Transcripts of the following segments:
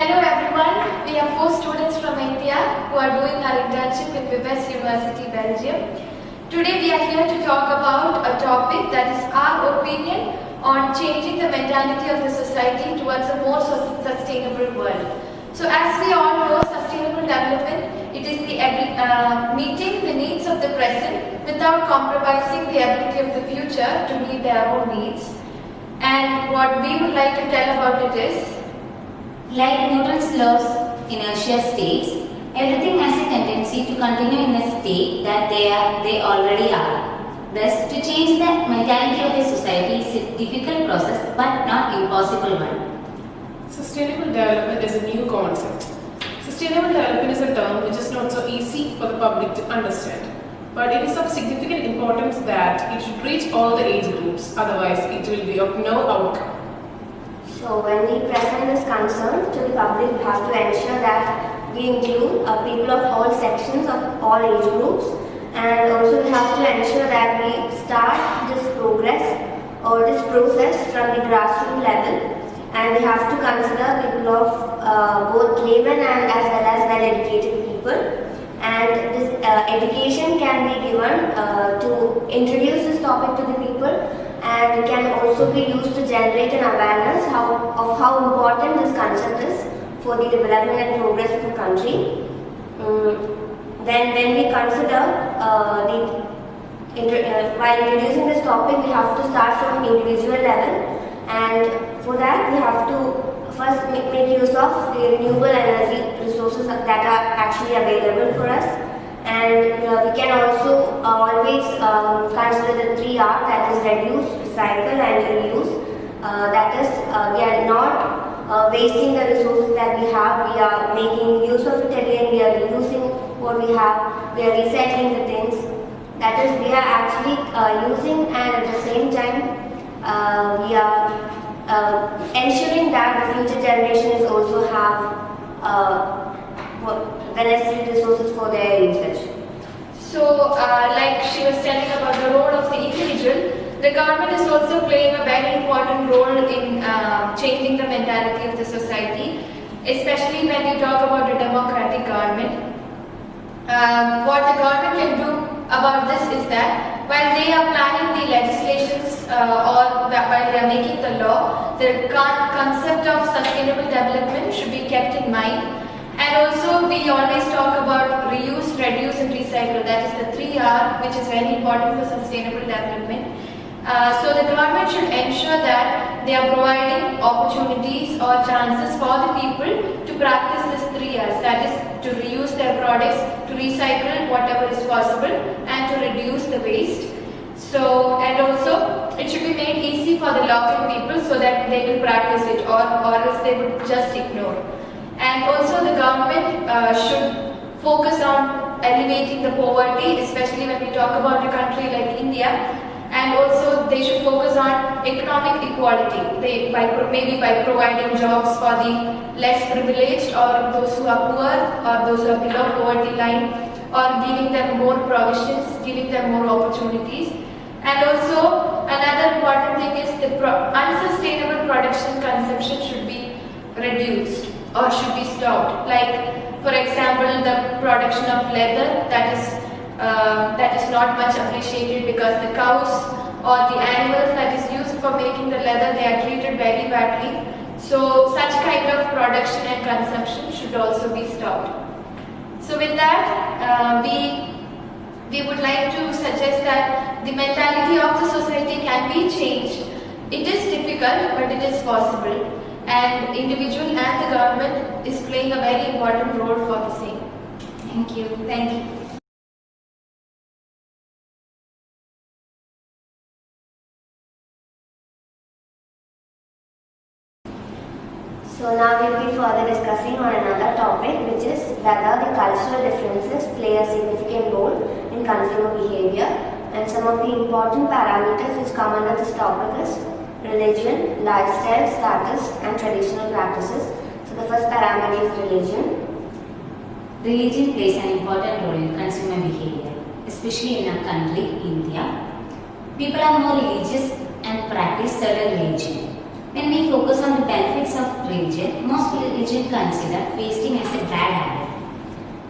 Hello everyone, we have 4 students from India who are doing our internship in Vivès University, Belgium. Today we are here to talk about a topic that is our opinion on changing the mentality of the society towards a more sustainable world. So as we all know, sustainable development, it is the meeting the needs of the present without compromising the ability of the future to meet their own needs. And what we would like to tell about it is, like Newton's laws, inertia states, everything has a tendency to continue in a state that they already are. Thus, to change the mentality of a society is a difficult process but not impossible one. Sustainable development is a new concept. Sustainable development is a term which is not so easy for the public to understand. But it is of significant importance that it should reach all the age groups, otherwise it will be of no outcome. So when we present this concern to the public, we have to ensure that we include people of all sections of all age groups, and also we have to ensure that we start this progress or this process from the grassroots level, and we have to consider people of both laymen and as well as well-educated people. And this education can be given to introduce this topic to the people, and it can also be used to generate an awareness of how important this concept is for the development and progress of the country. Then when we consider while introducing this topic, we have to start from individual level, and for that we have to first make use of the renewable energy resources that are actually available for us. And we can also always consider the 3R, that is reduce, recycle and reuse. That is, we are not wasting the resources that we have, we are making use of it again, we are reusing what we have, we are recycling the things. That is, we are actually using, and at the same time we are ensuring that the future generations also have the necessary resources for their usage. So, like she was telling about the role of the individual, the government is also playing a very important role in changing the mentality of the society, especially when you talk about a democratic government. What the government can do about this is that while they are planning the legislations or while they are making the law, the concept of sustainable development should be kept in mind. And also we always talk about reuse, reduce and recycle, that is the 3R, which is very important for sustainable development. So the government should ensure that they are providing opportunities or chances for the people to practice this 3Rs, that is to reuse their products, to recycle whatever is possible and to reduce the waste. So, and also it should be made easy for the local people so that they will practice it, or else they would just ignore. And also the government should focus on elevating the poverty, especially when we talk about a country like India. And also they should focus on economic equality, maybe by providing jobs for the less privileged or those who are poor or those who are below poverty line, or giving them more provisions, giving them more opportunities. And also another important thing is the unsustainable production consumption should be reduced or should be stopped. Like for example, the production of leather that is not much appreciated because the cows or the animals that is used for making the leather, they are treated very badly. So such kind of production and consumption should also be stopped. So with that, we would like to suggest that the mentality of the society can be changed. It is difficult, but it is possible. And individual and the government is playing a very important role for the same. Thank you. Thank you. So now we'll be further discussing on another topic, which is whether the cultural differences play a significant role in consumer behavior, and some of the important parameters which come under this topic is religion, lifestyle, status and traditional practices. So the first parameter is religion. Religion plays an important role in consumer behavior, especially in our country, India. People are more religious and practice certain religion. When when we focus on the benefits of religion, most religion consider wasting as a bad habit,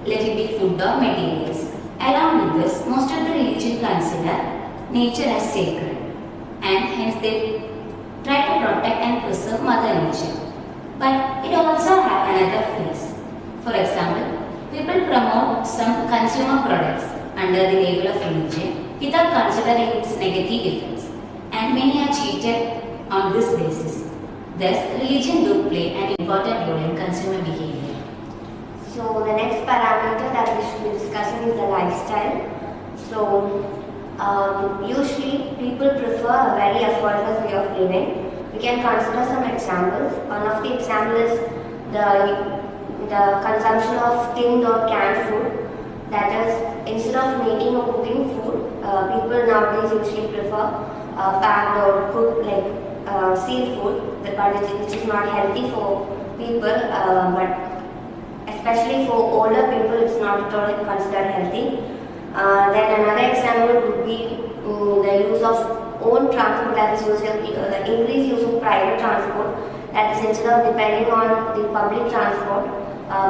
let it be food or materials. Along with this, most of the religion consider nature as sacred, and hence they try to protect and preserve Mother Nature. But it also has another phase. For example, people promote some consumer products under the label of religion without considering its negative effects, and many are cheated on this basis. Thus, religion do play an important role in consumer behavior. So the next parameter that we should be discussing is the lifestyle. So usually people prefer a very affordable way of living. We can consider some examples. One of the examples is the consumption of tinned or canned food. That is, instead of making or cooking food, people nowadays usually prefer packed or cooked like seafood, but which is not healthy for people, but especially for older people, it's not at all considered healthy. Then another example would be the use of own transport, that is the increased use of private transport. That is, instead of depending on the public transport,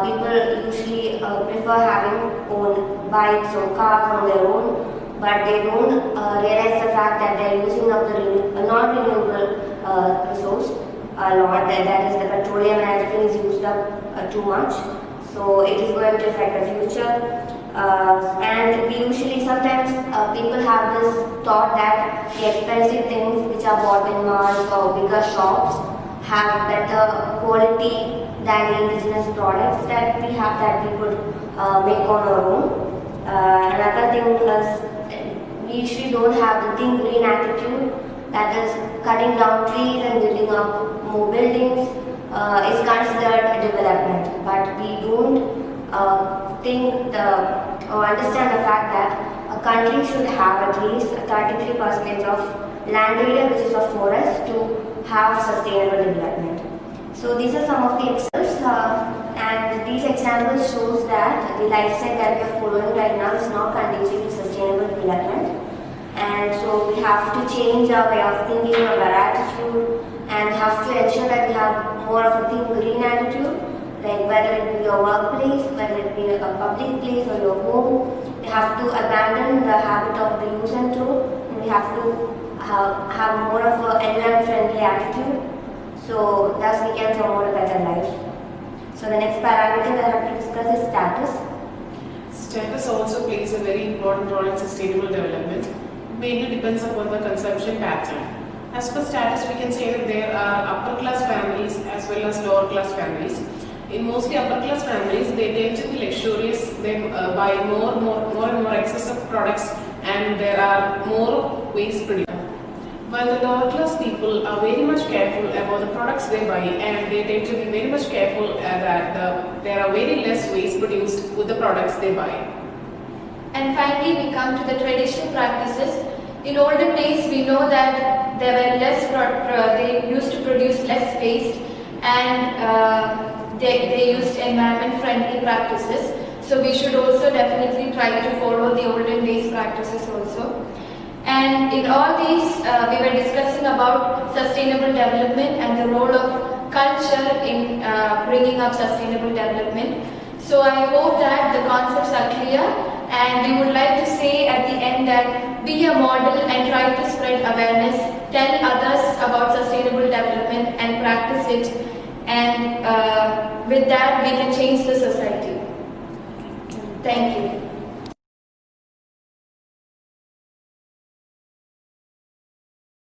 people usually prefer having own bikes or cars on their own, but they don't realize the fact that they are using up the non-renewable resource a lot. That is, the petroleum and everything is used up too much. So it is going to affect the future. And we usually sometimes people have this thought that the expensive things which are bought in malls or bigger shops have better quality than the indigenous products that we could make on our own. Another thing is we usually don't have the think green attitude, that is cutting down trees and building up more buildings is considered a development, but we don't think or understand the fact that a country should have at least 33% of land area which is of forest to have sustainable development. So these are some of the examples, and these examples shows that the lifestyle that we are following right now is not conducive to sustainable development, and so we have to change our way of thinking, our attitude, and have to ensure that we have more of a think green attitude. Like whether it be your workplace, whether it be a public place or your home, we have to abandon the habit of the use and throw, and we have to have more of an environment-friendly attitude, so thus we can promote a better life. So the next parameter that I have to discuss is status. Status also plays a very important role in sustainable development. It mainly depends upon the consumption pattern. As per status, we can say that there are upper class families as well as lower class families. In mostly upper class families, they tend to be luxurious, they buy more and more excessive products, and there are more waste produced. While the lower class people are very much careful about the products they buy, and they tend to be very much careful that there are very less waste produced with the products they buy. And finally, we come to the traditional practices. In olden days, we know that there were they used to produce less waste, and they used environment-friendly practices. So we should also definitely try to follow the olden days practices also. And in all these, we were discussing about sustainable development and the role of culture in bringing up sustainable development. So I hope that the concepts are clear, and we would like to say at the end that be a model and try to spread awareness, tell others about sustainable development and practice it, and with that we can change the society. Thank you.